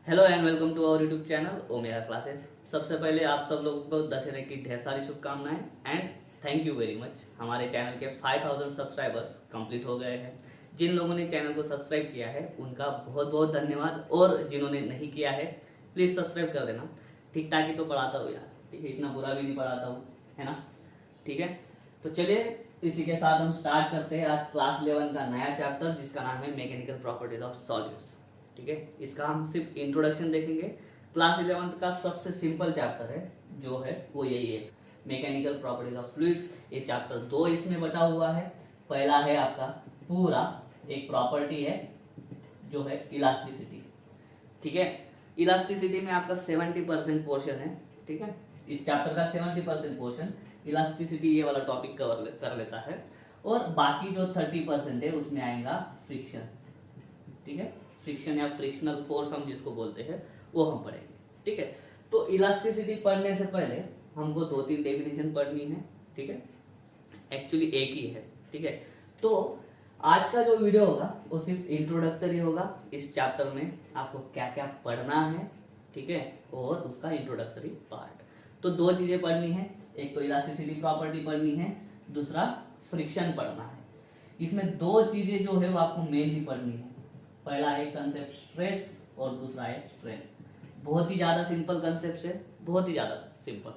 Hello and welcome to our YouTube channel Omega classes. सबसे पहले आप सब लोगों को दशहरे की ढेर सारी शुभकामनाएं and thank you very much. हमारे चैनल के 5000 सब्सक्राइबर्स कंप्लीट हो गए हैं। जिन लोगों ने चैनल को सब्सक्राइब किया है उनका बहुत बहुत धन्यवाद, और जिन्होंने नहीं किया है प्लीज़ सब्सक्राइब कर देना। ठीक ठाक ही तो पढ़ाता हूँ यार, ठीक है, इतना बुरा भी नहीं पढ़ाता हूँ, है ना। ठीक है, तो चलिए इसी के साथ हम स्टार्ट करते हैं आज क्लास 11 का नया चैप्टर जिसका नाम है मैकेनिकल प्रॉपर्टीज ऑफ सॉलिड्स। ठीक है, इसका हम सिर्फ इंट्रोडक्शन देखेंगे। क्लास 11 का सबसे सिंपल चैप्टर है जो है वो यही है, मैकेनिकल प्रॉपर्टीज ऑफ फ्लूइड्स। ये चैप्टर दो इसमें बटा हुआ है। पहला है आपका पूरा एक प्रॉपर्टी है जो है इलास्टिसिटी। ठीक है, इलास्टिसिटी में आपका 70% पोर्शन है। ठीक है, इस चैप्टर का 70% पोर्शन इलास्टिसिटी ये वाला टॉपिक कर लेता है, और बाकी जो 30% है उसमें आएगा फ्रिक्शन। ठीक है, फ्रिक्शन या फ्रिक्शनल फोर्स हम जिसको बोलते हैं वो हम पढ़ेंगे। ठीक है, तो इलास्टिसिटी पढ़ने से पहले हमको 2-3 डेफिनेशन पढ़नी है। ठीक है, एक्चुअली एक ही है। ठीक है, तो आज का जो वीडियो होगा वो सिर्फ इंट्रोडक्टरी होगा। इस चैप्टर में आपको क्या क्या पढ़ना है, ठीक है, और उसका इंट्रोडक्टरी पार्ट। तो दो चीजें पढ़नी है, एक तो इलास्टिसिटी प्रॉपर्टी पढ़नी है, दूसरा फ्रिक्शन पढ़ना है। इसमें दो चीजें जो है वो आपको मेनली पढ़नी है। पहला है कंसेप्ट स्ट्रेस और दूसरा है स्ट्रेन। बहुत ही ज्यादा सिंपल कंसेप्ट है, बहुत ही ज्यादा सिंपल।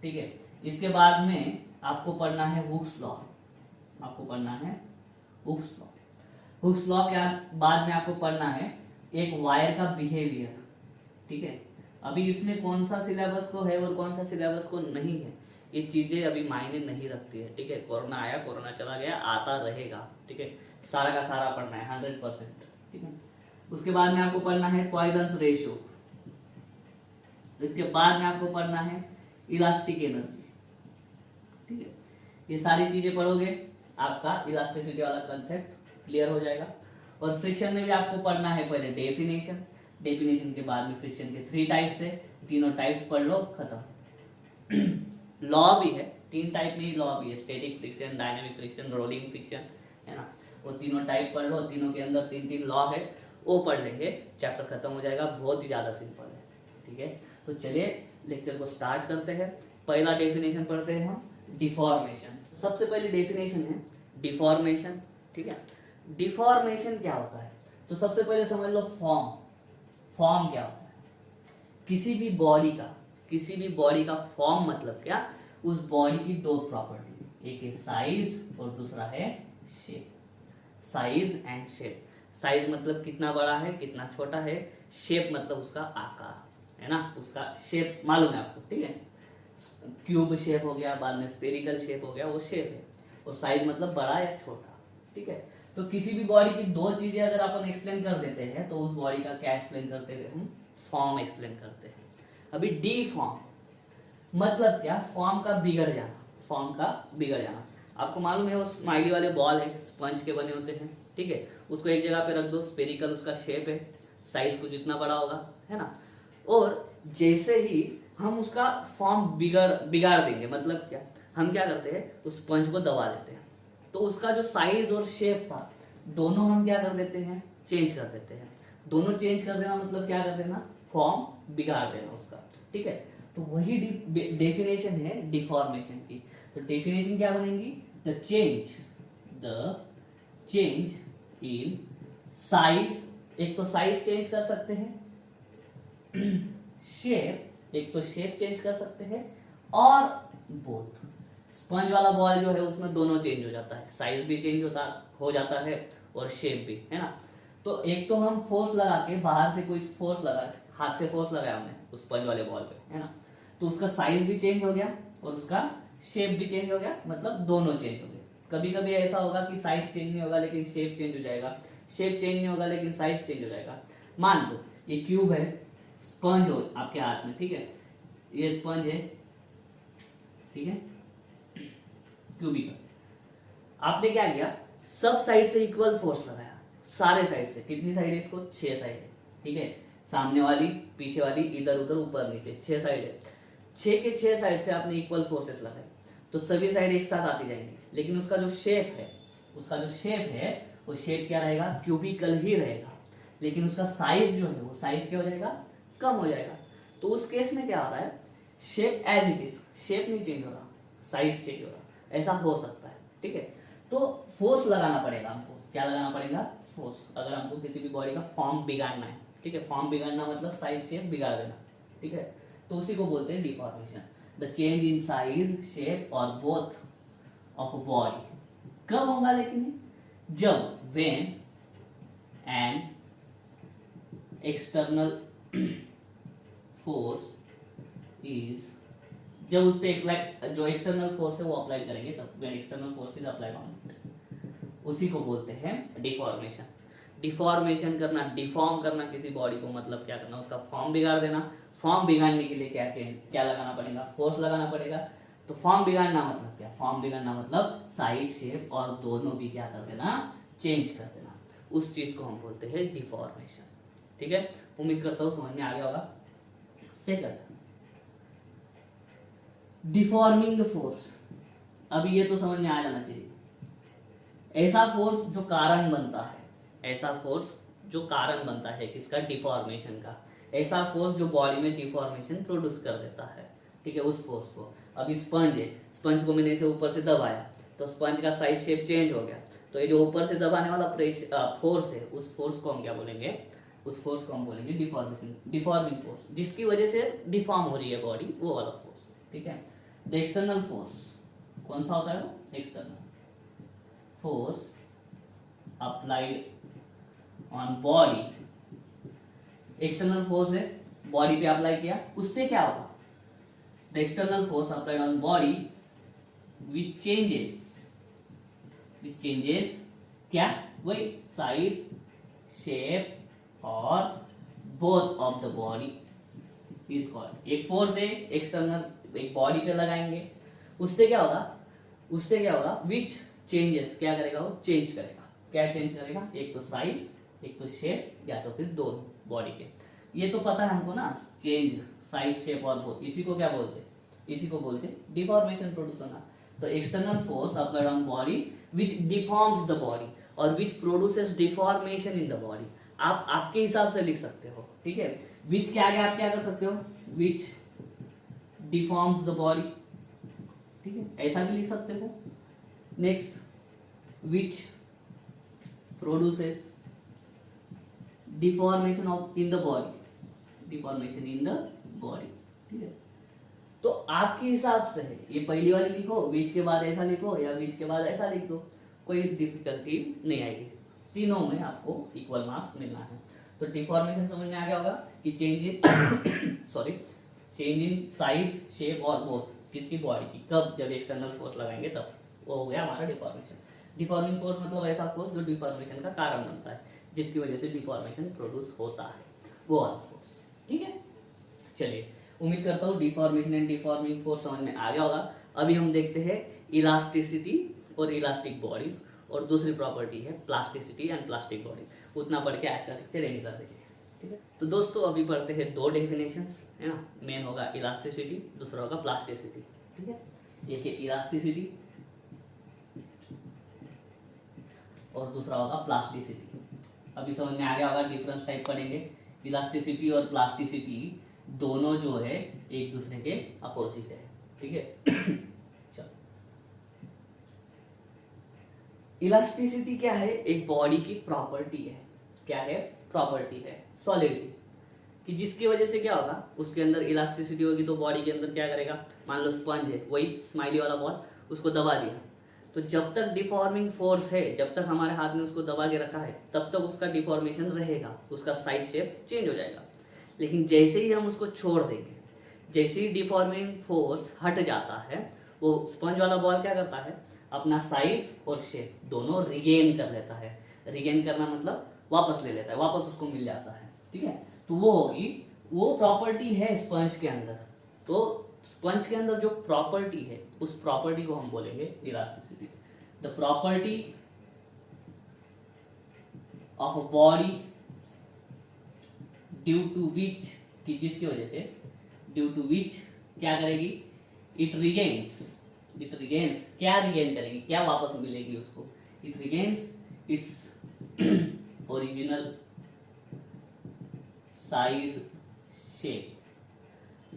ठीक है, इसके बाद में आपको पढ़ना है हुक्स लॉ। आपको पढ़ना है हुक्स लॉ। हुक्स लॉ के बाद में आपको पढ़ना है एक वायर का बिहेवियर। ठीक है, अभी इसमें कौन सा सिलेबस को है और कौन सा सिलेबस को नहीं है ये चीजें अभी मायने नहीं रखती है। ठीक है, कोरोना आया कोरोना चला गया, आता रहेगा। ठीक है, सारा का सारा पढ़ना है 100%। ठीक है, उसके बाद में आपको पढ़ना है पॉइजन्स रेशियो। इसके बाद में आपको पढ़ना है इलास्टिक एनर्जी। ठीक है, ये सारी चीजें पढ़ोगे आपका इलास्टिसिटी वाला कंसेप्ट क्लियर हो जाएगा। और फ्रिक्शन में भी आपको पढ़ना है पहले डेफिनेशन। डेफिनेशन के बाद में फ्रिक्शन के 3 टाइप्स है, तीनों टाइप्स पढ़ लो, खत्म। लॉ भी है, 3 टाइप में लॉ भी है, static friction, dynamic friction, rolling friction, है ना। वो तीनों टाइप पढ़ लो, तीनों के अंदर 3-3 लॉ है, वो पढ़ लेंगे, चैप्टर खत्म हो जाएगा। बहुत ही ज्यादा सिंपल है। ठीक है, तो चलिए लेक्चर को स्टार्ट करते हैं। पहला डेफिनेशन पढ़ते हैं हम, डिफॉर्मेशन। सबसे पहली डेफिनेशन है डिफॉर्मेशन। ठीक है, डिफॉर्मेशन क्या होता है तो सबसे पहले समझ लो फॉर्म। फॉर्म क्या होता है? किसी भी बॉडी का फॉर्म मतलब क्या, उस बॉडी की दो प्रॉपर्टी, एक है साइज और दूसरा है shape. Size and shape. Size मतलब कितना बड़ा है कितना छोटा है, शेप मतलब उसका आकार, है ना, उसका शेप मालूम है आपको। ठीक है, क्यूब शेप हो गया, बाद में स्फेरिकल शेप हो गया, वो शेप है। और साइज मतलब बड़ा या छोटा। ठीक है, तो किसी भी बॉडी की दो चीजें अगर अपन एक्सप्लेन कर देते हैं तो उस बॉडी का क्या एक्सप्लेन करते हैं हम, फॉर्म एक्सप्लेन करते हैं। अभी डी फॉर्म मतलब क्या, फॉर्म का बिगड़ जाना। फॉर्म का बिगड़ जाना आपको मालूम है, वो स्माइली वाले बॉल है, स्पंज के बने होते हैं। ठीक है, उसको एक जगह पे रख दो, स्फेरिकल उसका शेप है, साइज कुछ इतना बड़ा होगा, है ना। और जैसे ही हम उसका फॉर्म बिगाड़ देंगे, मतलब क्या, हम क्या करते हैं उस स्पंज को दबा देते हैं, तो उसका जो साइज और शेप था दोनों हम क्या कर देते हैं, चेंज कर देते हैं। दोनों चेंज कर देना मतलब क्या कर देना, फॉर्म बिगाड़ देना उसका। ठीक है, तो वही डेफिनेशन है डिफॉर्मेशन की। तो डेफिनेशन क्या बनेगी, द चेंज इन साइज, एक तो साइज चेंज कर सकते हैं, शेप, एक तो शेप चेंज कर सकते हैं, और बोथ। स्पंज वाला बॉल जो है उसमें दोनों चेंज हो जाता है, साइज भी चेंज हो जाता है और शेप भी, है ना। तो एक तो हम फोर्स लगा के, बाहर से कोई फोर्स लगा, हाथ से फोर्स लगाया हमने उस स्पंज वाले बॉल पे, है ना, तो उसका साइज भी चेंज हो गया और उसका शेप भी चेंज हो गया, मतलब दोनों चेंज हो गए। कभी कभी ऐसा होगा कि साइज चेंज नहीं होगा लेकिन शेप चेंज हो जाएगा, शेप चेंज नहीं होगा लेकिन साइज चेंज हो जाएगा। मान लो ये क्यूब है, स्पंज हो आपके हाथ में, ठीक है, ये स्पंज है, ठीक है, क्यूबिकल। आपने क्या किया, सब साइड से इक्वल फोर्स लगाया, सारे साइड से। कितनी साइड है इसको, 6 साइड है। ठीक है, सामने वाली, पीछे वाली, इधर उधर, ऊपर नीचे, 6 साइड है। 6 के 6 साइड से आपने इक्वल फोर्सेस लगाए तो सभी साइड एक साथ आती जाएंगी, लेकिन उसका जो शेप है वो शेप क्या रहेगा, क्यूबिकल ही रहेगा। लेकिन उसका साइज जो है वो साइज क्या हो जाएगा, कम हो जाएगा। तो उस केस में क्या होता है, shape as it is, shape नहीं चेंज हो रहा, साइज चेंज हो रहा, ऐसा हो सकता है। ठीक है, तो फोर्स लगाना पड़ेगा हमको, क्या लगाना पड़ेगा, फोर्स, अगर हमको किसी भी बॉडी का फॉर्म बिगाड़ना है। ठीक है, फॉर्म बिगाड़ना मतलब साइज शेप बिगाड़ देना। ठीक है, तो उसी को बोलते हैं deformation, the change in size shape और बोथ ऑफ बॉडी। कब होगा लेकिन, जब when an external force is, जब उस पर जो एक्सटर्नल फोर्स है वो अप्लाई करेंगे तब, when external force is applied on it, उसी को बोलते हैं डिफॉर्मेशन। डिफॉर्मेशन करना, डिफॉर्म करना किसी बॉडी को मतलब क्या करना, उसका फॉर्म बिगाड़ देना। फॉर्म बिगाड़ने के लिए क्या लगाना पड़ेगा, फोर्स लगाना पड़ेगा। तो फॉर्म बिगाड़ना मतलब क्या, फॉर्म बिगाड़ना मतलब साइज शेप और दोनों भी क्या कर देना, चेंज कर देना, उस चीज को हम बोलते हैं डिफॉर्मेशन। ठीक है, उम्मीद करता हूँ समझ में आ गया होगा। Second, deforming force. अभी ये तो समझ में आ जाना चाहिए, ऐसा फोर्स जो कारण बनता है, ऐसा फोर्स जो कारण बनता है किसका, डिफॉर्मेशन का, ऐसा फोर्स जो बॉडी में डिफॉर्मेशन प्रोड्यूस कर देता है। ठीक है, उस फोर्स को, अभी स्पंज है, स्पंज को मैंने इसे ऊपर से दबाया तो स्पंज का साइज शेप चेंज हो गया, तो ये जो ऊपर से दबाने वाला फोर्स है, उस फोर्स को हम क्या बोलेंगे, उस फोर्स को हम बोलेंगे डिफॉर्मेशन, डिफॉर्मिंग फोर्स, जिसकी वजह से डिफॉर्म हो रही है बॉडी, वो वाला फोर्स। ठीक है, द एक्सटर्नल फोर्स कौन सा होता है, वो external force applied on body, external force है, बॉडी पे अप्लाई किया, उससे क्या होगा, the external force applied on body which changes क्या, वही साइज शेप और both of the body is called. एक फोर्स है एक्सटर्नल, एक बॉडी पे लगाएंगे, उससे क्या होगा, विच चेंजेस, क्या करेगा, वो चेंज करेगा, क्या चेंज करेगा, एक तो साइज, एक तो शेप, या तो फिर दोनों बॉडी के। ये तो पता है हमको ना, चेंज साइज शेप और बोथ, इसी को क्या बोलते, इसी को बोलते डिफॉर्मेशन प्रोड्यूस होना। तो external force applied on body which deforms the body और which produces deformation in the body. आप आपके हिसाब से लिख सकते हो। ठीक है, विच के आगे आप क्या कर सकते हो, विच डिफॉर्म्स द बॉडी। ठीक है, ऐसा भी लिख सकते हो। Next, which produces deformation of in the body, deformation in the body. ठीक है, तो आपके हिसाब से है, ये पहली वाली लिखो, विच के बाद ऐसा लिखो, या विच के बाद ऐसा लिख दो, कोई डिफिकल्टी नहीं आएगी, तीनों में आपको इक्वल मार्क्स मिलना है। तो डिफॉर्मेशन समझ में आ गया होगा कि change in change in size shape और बोथ, किसकी, बॉडी की, कब, जब एक्सटर्नल फोर्स लगाएंगे तब, वो हो गया हमारा डिफॉर्मेशन। डिफॉर्मिंग फोर्स मतलब ऐसा फोर्स जो डिफॉर्मेशन का कारण बनता है, जिसकी वजह से डिफॉर्मेशन प्रोड्यूस होता है, वो वाला फोर्स। ठीक है, चलिए, उम्मीद करता हूँ डिफॉर्मेशन एंड डिफॉर्मिंग फोर्स समझ में आ गया होगा। अभी हम देखते हैं इलास्टिसिटी और इलास्टिक बॉडीज, और दूसरी प्रॉपर्टी है प्लास्टिसिटी एंड प्लास्टिक बॉडी। उतना पढ़ के आज का लेक्चर एंड कर देंगे। ठीक है, तो दोस्तों अभी पढ़ते हैं दो डेफिनेशंस, है ना, मेन होगा इलास्टिसिटी, दूसरा होगा प्लास्टिसिटी। ठीक है, एक है इलास्टिसिटी और दूसरा होगा प्लास्टिसिटी। अभी समझ में आ गया होगा, डिफरेंस टाइप पढ़ेंगे। इलास्टिसिटी और प्लास्टिसिटी दोनों जो है एक दूसरे के अपोजिट है। ठीक है, चलो, इलास्टिसिटी क्या है, एक बॉडी की प्रॉपर्टी है। क्या है, प्रॉपर्टी है, सॉलिडिटी, कि जिसकी वजह से क्या होगा, उसके अंदर इलास्टिसिटी होगी तो बॉडी के अंदर क्या करेगा, मान लो स्पंज है, वही स्माइली वाला बॉल, उसको दबा दिया, तो जब तक डिफॉर्मिंग फोर्स है, जब तक हमारे हाथ में उसको दबा के रखा है, तब तक उसका डिफॉर्मेशन रहेगा, उसका साइज शेप चेंज हो जाएगा। लेकिन जैसे ही हम उसको छोड़ देंगे, जैसे ही डिफॉर्मिंग फोर्स हट जाता है, वो स्पंज वाला बॉल क्या करता है, अपना साइज और शेप दोनों रिगेन कर लेता है। रिगेन करना मतलब वापस ले लेता है, वापस उसको मिल जाता है। ठीक है, तो वो होगी, वो प्रॉपर्टी है स्पंज के अंदर। तो स्पंज के अंदर जो प्रॉपर्टी है, उस प्रॉपर्टी को हम बोलेंगे elasticity. The property of a body due to which, कि जिसकी वजह से, ड्यू टू विच क्या करेगी, इट रिगेन्स, क्या रिगेन करेगी, क्या वापस मिलेगी उसको, it regains it's original size, shape.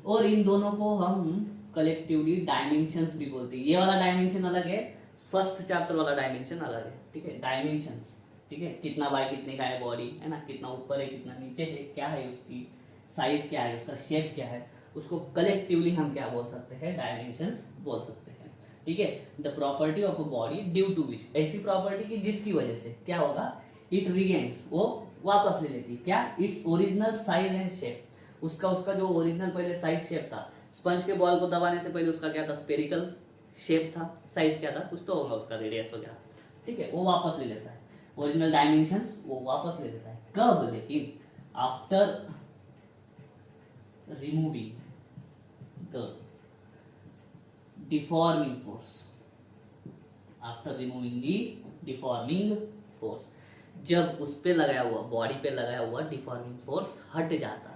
और इन दोनों को हम कलेक्टिवली डायमेंशंस भी बोलते हैं। ये वाला डायमेंशन अलग है, फर्स्ट चैप्टर वाला डायमेंशन अलग है, ठीक है। डायमेंशंस, ठीक है, कितना बाय कितने का है बॉडी, है ना, कितना ऊपर है कितना नीचे है, क्या है उसकी साइज, क्या है उसका शेप, क्या है, उसको कलेक्टिवली हम क्या बोल सकते हैं, डायमेंशंस बोल सकते हैं, ठीक है। The property of a body due to which, ऐसी प्रॉपर्टी की जिसकी वजह से क्या होगा, इट रिगेन्स, वो वापस ले लेती है क्या, its original size and shape, उसका जो ओरिजिनल पहले साइज शेप था, स्पंज के बॉल को दबाने से पहले उसका क्या था, स्पेरिकल शेप था, साइज क्या था, कुछ तो होगा उसका, रेडियस वगैरह, ठीक है, वो वापस ले लेता है, ओरिजिनल डायमेंशंस वो वापस ले लेता है। कब, लेकिन after removing the deforming force, after removing the deforming force, जब उस पे लगाया हुआ, बॉडी पे लगाया हुआ डिफॉर्मिंग फोर्स हट जाता है,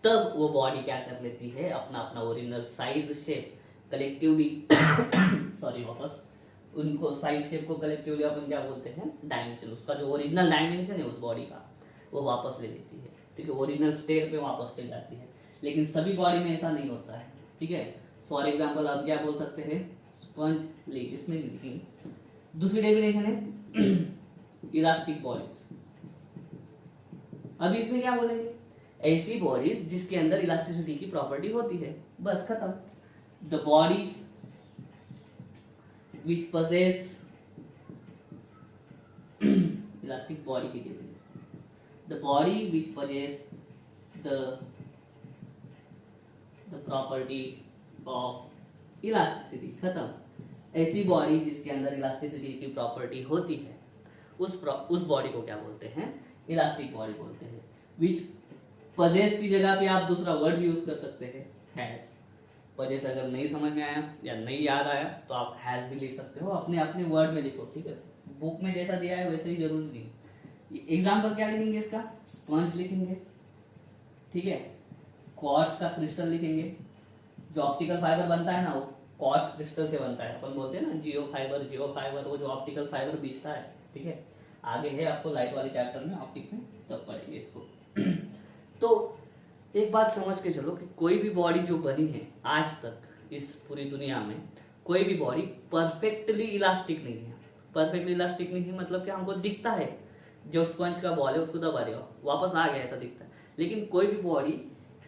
तब वो बॉडी क्या कर लेती है, अपना अपना original size shape collectively sorry वापस उनको साइज शेप को कलेक्टिवली अपन क्या बोलते हैं, डायमेंशन, उसका जो ओरिजिनल डायमेंशन है उस बॉडी का वो वापस ले लेती है, ठीक है, ओरिजिनल स्टेट पे वापस चल जाती है। लेकिन सभी बॉडी में ऐसा नहीं होता है, ठीक है। फॉर एग्जाम्पल आप क्या बोल सकते हैं, स्पंज लेग, इसमें लिखेंगे, दूसरी डेफिनेशन है इलास्टिक बॉडीज। अभी इसमें क्या बोलेंगे, ऐसी बॉडीज जिसके अंदर इलास्टिसिटी की प्रॉपर्टी होती है, बस खत्म। The body which possess elastic body की definition, the body which possess the property of elasticity, खत्म। ऐसी बॉडी जिसके अंदर इलास्टिसिटी की प्रॉपर्टी होती है उस बॉडी को क्या बोलते हैं, इलास्टिक बॉडी बोलते हैं। which possess की जगह पे आप दूसरा वर्ड भी यूज कर सकते हैं, has। पजेस अगर नहीं समझ में आया या नहीं याद आया तो आप हैज भी लिख सकते हो, अपने अपने वर्ड में लिखो, ठीक है, बुक में जैसा दिया है वैसे ही जरूरी नहीं। एग्जाम्पल क्या लिखेंगे इसका, स्पंज लिखेंगे, ठीक है, क्वार्ट्ज का क्रिस्टल लिखेंगे, जो ऑप्टिकल फाइबर बनता है ना वो क्वार्ट्ज क्रिस्टल से बनता है, अपन बोलते हैं ना जियो फाइबर, वो जो ऑप्टिकल फाइबर बिछता है, ठीक है, आगे है आपको लाइट वाले चैप्टर में ऑप्टिक में तब पढ़ेंगे इसको। तो एक बात समझ के चलो कि कोई भी बॉडी जो बनी है आज तक इस पूरी दुनिया में, कोई भी बॉडी परफेक्टली इलास्टिक नहीं है। परफेक्टली इलास्टिक नहीं है मतलब क्या, हमको दिखता है जो स्पंज का बॉल है उसको दबा दिया वापस आ गया ऐसा दिखता है, लेकिन कोई भी बॉडी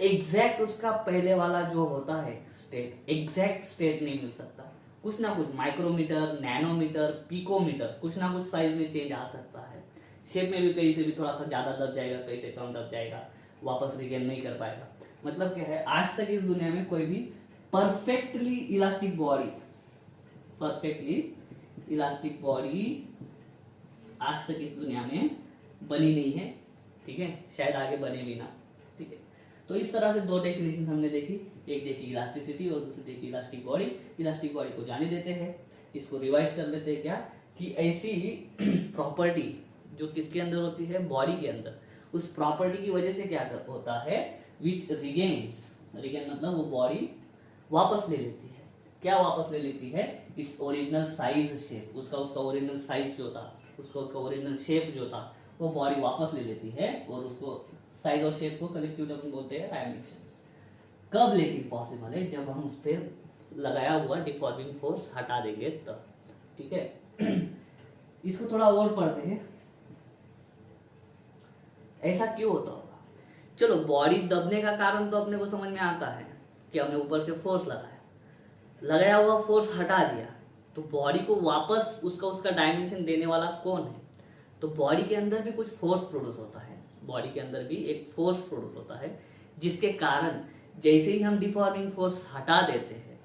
एग्जैक्ट उसका पहले वाला जो होता है स्टेट, एग्जैक्ट स्टेट नहीं मिल सकता। कुछ ना कुछ माइक्रोमीटर, नैनोमीटर, पिकोमीटर, कुछ ना कुछ साइज में चेंज आ सकता है। शेप में भी कहीं से भी थोड़ा सा ज्यादा दब जाएगा, कहीं से कम दब जाएगा, वापस रिगेन नहीं कर पाएगा। मतलब क्या है, आज तक इस दुनिया में कोई भी परफेक्टली इलास्टिक बॉडी आज तक इस दुनिया में बनी नहीं है, ठीक है, शायद आगे बने भी ना, ठीक है। तो इस तरह से दो डेफिनेशन हमने देखी, एक देखी इलास्टिसिटी और दूसरी देखी इलास्टिक बॉडी। इलास्टिक बॉडी को जाने देते हैं, इसको रिवाइज कर लेते हैं क्या, कि ऐसी प्रॉपर्टी जो किसके अंदर होती है, बॉडी के अंदर, उस प्रॉपर्टी की वजह से क्या होता है, विच रिगेन्स, रिगेन मतलब वो बॉडी वापस ले लेती है, क्या वापस ले लेती है, इट्स ओरिजिनल साइज शेप, उसका ओरिजिनल साइज जो था, उसका ओरिजिनल शेप जो था वो बॉडी वापस ले लेती है, और उसको साइज और शेप को कलेक्टिवली अपन बोलते हैं डायमेंशंस। कब लेकिन पॉसिबल है, जब हम उस पर लगाया हुआ डिफॉर्मिंग फोर्स हटा देंगे तब, ठीक है। इसको थोड़ा और पढ़ते हैं, ऐसा क्यों होता होगा। चलो बॉडी दबने का कारण तो अपने को समझ में आता है कि हमने ऊपर से फोर्स लगाया हुआ फोर्स हटा दिया, तो बॉडी को वापस उसका डायमेंशन देने वाला कौन है, तो बॉडी के अंदर भी कुछ फोर्स प्रोड्यूस होता है, बॉडी के अंदर भी एक फोर्स प्रोड्यूस होता है, जिसके कारण जैसे ही हम डिफॉर्मिंग फोर्स हटा देते हैं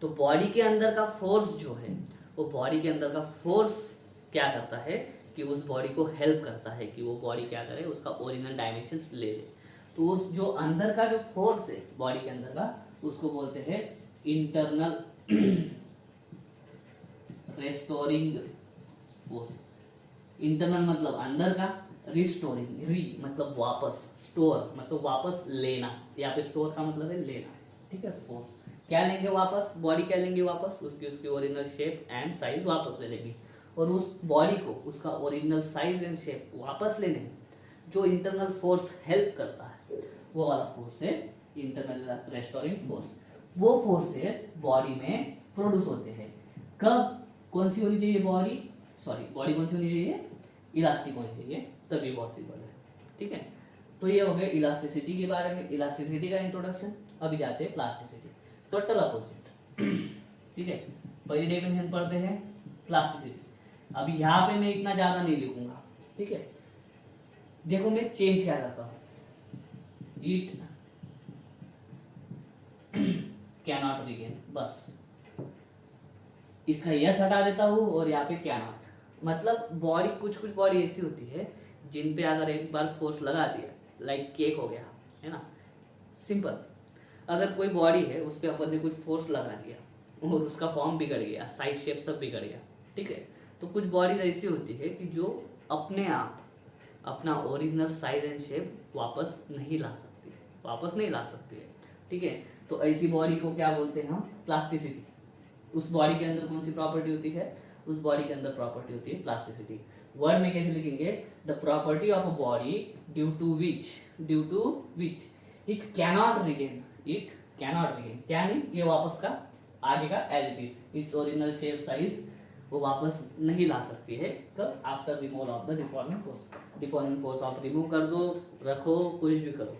तो बॉडी के अंदर का फोर्स जो है, वो बॉडी के अंदर का फोर्स क्या करता है कि उस बॉडी को हेल्प करता है कि वो बॉडी क्या करे, उसका ओरिजिनल डायमेंशंस ले ले। तो उस जो अंदर का जो फोर्स है बॉडी के अंदर का, उसको बोलते हैं इंटरनल रेस्टोरिंग फोर्स। इंटरनल मतलब अंदर का, रिस्टोरिंग, री मतलब वापस, स्टोर मतलब वापस लेना, यहाँ पे स्टोर का मतलब है लेना, ठीक है। फोर्स क्या लेंगे वापस, बॉडी क्या लेंगे वापस, उसकी ओरिजिनल शेप एंड साइज वापस ले लेगी, और उस बॉडी को उसका ओरिजिनल साइज एंड शेप वापस लेने में जो इंटरनल फोर्स हेल्प करता है वो वाला फोर्स है इंटरनल रेस्टोरिंग फोर्स। वो फोर्सेस बॉडी में प्रोड्यूस होते हैं। कब? कौन सी होनी चाहिए बॉडी? बॉडी कौन सी होनी चाहिए? इलास्टिक होनी चाहिए, तभी पॉसिबल है। ठीक है, तो ये हो गया इलास्टिसिटी के बारे में, इलास्टिसिटी का इंट्रोडक्शन। अभी जाते हैं प्लास्टिसिटी, टोटल अपोजिट। ठीक है, पहली डेफिनेशन पढ़ते हैं प्लास्टिसिटी। अभी यहाँ पे मैं इतना ज्यादा नहीं लिखूंगा। ठीक है, देखो मैं चेंज क्या करता हूँ, इट कैनॉट रिगेन, बस इसका यस हटा देता हूँ और यहाँ पे कैनॉट। मतलब बॉडी, कुछ कुछ बॉडी ऐसी होती है जिन पे अगर एक बार फोर्स लगा दिया, लाइक केक हो गया है ना, सिंपल। अगर कोई बॉडी है उस पर अपन ने कुछ फोर्स लगा दिया और उसका फॉर्म बिगड़ गया, साइज शेप सब बिगड़ गया। ठीक है, तो कुछ बॉडी ऐसी होती है कि जो अपने आप अपना ओरिजिनल साइज एंड शेप वापस नहीं ला सकती है। ठीक है, तो ऐसी बॉडी को क्या बोलते हैं हम? प्लास्टिसिटी। उस बॉडी के अंदर कौन सी प्रॉपर्टी होती है? उस बॉडी के अंदर प्रॉपर्टी होती है प्लास्टिसिटी। वर्ड में कैसे लिखेंगे? The property of a body due to which it cannot regain, क्या नहीं, ये वापस का आगे का as it is, its original shape size वो वापस नहीं ला सकती है। कब? After removal of the deforming force आप रिमूव कर दो, रखो, कुछ भी करो,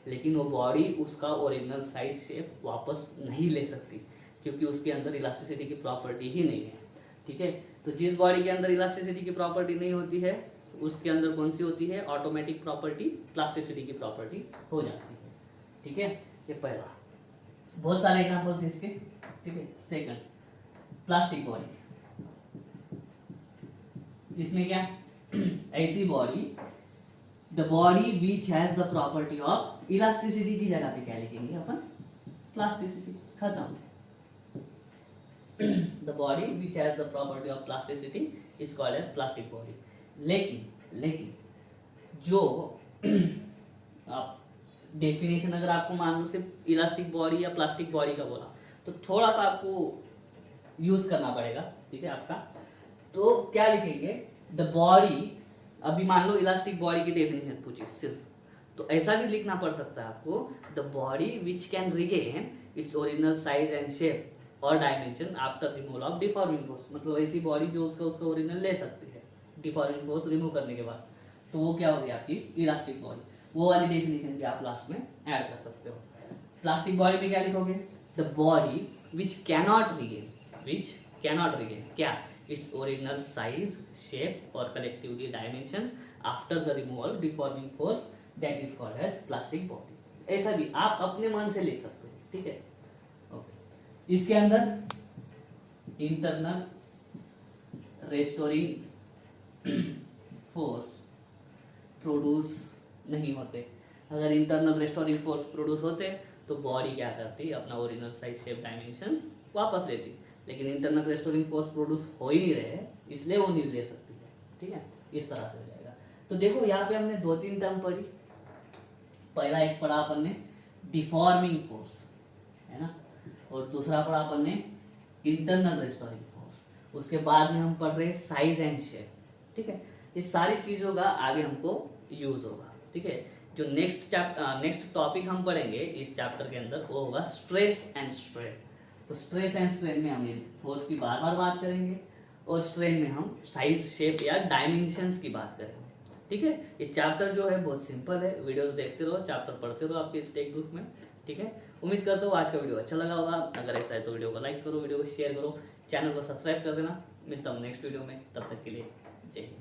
लेकिन वो बॉडी उसका ओरिजिनल साइज शेप वापस नहीं ले सकती, क्योंकि उसके अंदर इलास्टिसिटी की प्रॉपर्टी ही नहीं है। ठीक है, तो जिस बॉडी के अंदर इलास्टिसिटी की प्रॉपर्टी नहीं होती है उसके अंदर कौन सी होती है? ऑटोमेटिक प्रॉपर्टी, प्लास्टिसिटी की प्रॉपर्टी हो जाती है। ठीक है, ये पहला। बहुत सारे एग्जांपल्स इसके। ठीक है, सेकंड, प्लास्टिक बॉडी। इसमें क्या? ऐसी body, the body which has the property of elasticity की जगह पे क्या लिखेंगे अपन? प्लास्टिसिटी। खत्म। The body which has the property of plasticity is called as plastic body. लेकिन जो आप डेफिनेशन अगर आपको मान लो सिर्फ इलास्टिक बॉडी या प्लास्टिक बॉडी का बोला तो थोड़ा सा आपको यूज करना पड़ेगा। ठीक है, आपका तो क्या लिखेंगे? द बॉडी, अभी मान लो इलास्टिक बॉडी की डेफिनेशन पूछी सिर्फ, तो ऐसा भी लिखना पड़ सकता है आपको, the body which can regain its original size and shape और dimension after removal of deforming force. मतलब ऐसी बॉडी जो उसका ओरिजिनल ले सकती है डिफॉर्मिंग फोर्स रिमूव करने के बाद, तो वो क्या होगी? आपकी इलास्टिक बॉडी। वो वाली डेफिनेशन भी आप लास्ट में ऐड कर सकते हो। प्लास्टिक बॉडी में क्या लिखोगे? The body which cannot regain क्या? इट्स ओरिजिनल साइज, शेप और collectively dimensions after the removal deforming force, that is called as plastic body. ऐसा भी आप अपने मन से लिख सकते हो। ठीक है, ओके। इसके अंदर इंटरनल रेस्टोरिंग फोर्स प्रोड्यूस नहीं होते। अगर इंटरनल रेस्टोरिंग फोर्स प्रोड्यूस होते तो बॉडी क्या करती? अपना ओरिजिनल साइज, शेप, डायमेंशंस वापस लेती। लेकिन इंटरनल रेस्टोरिंग फोर्स प्रोड्यूस हो ही नहीं रहे, इसलिए वो नहीं ले सकती है। ठीक है, इस तरह से हो जाएगा। तो देखो यहाँ पे हमने 2-3 टर्म पढ़ी। पहला एक पढ़ा अपन ने डिफॉर्मिंग फोर्स, है ना, और दूसरा पढ़ा अपन ने इंटरनल रेस्टोरिंग फोर्स। उसके बाद में हम पढ़ रहे साइज एंड शेप। ठीक है, इस सारी चीजों का आगे हमको यूज होगा। ठीक है, जो नेक्स्ट टॉपिक हम पढ़ेंगे इस चैप्टर के अंदर वो होगा स्ट्रेस एंड स्ट्रेन। तो स्ट्रेस एंड स्ट्रेन में हम फोर्स की बार बार बात करेंगे और स्ट्रेन में हम साइज, शेप या डायमेंशंस की बात करेंगे। ठीक है, ये चैप्टर जो है बहुत सिंपल है। वीडियोस देखते रहो, चैप्टर पढ़ते रहो आपके इस टेक्स्ट बुक में। ठीक है, उम्मीद करता हूँ आज का वीडियो अच्छा लगा होगा। अगर ऐसा है तो वीडियो को लाइक करो, वीडियो को शेयर करो, चैनल को सब्सक्राइब कर देना। मिलता हूँ नेक्स्ट वीडियो में, तब तक के लिए जय हिंद।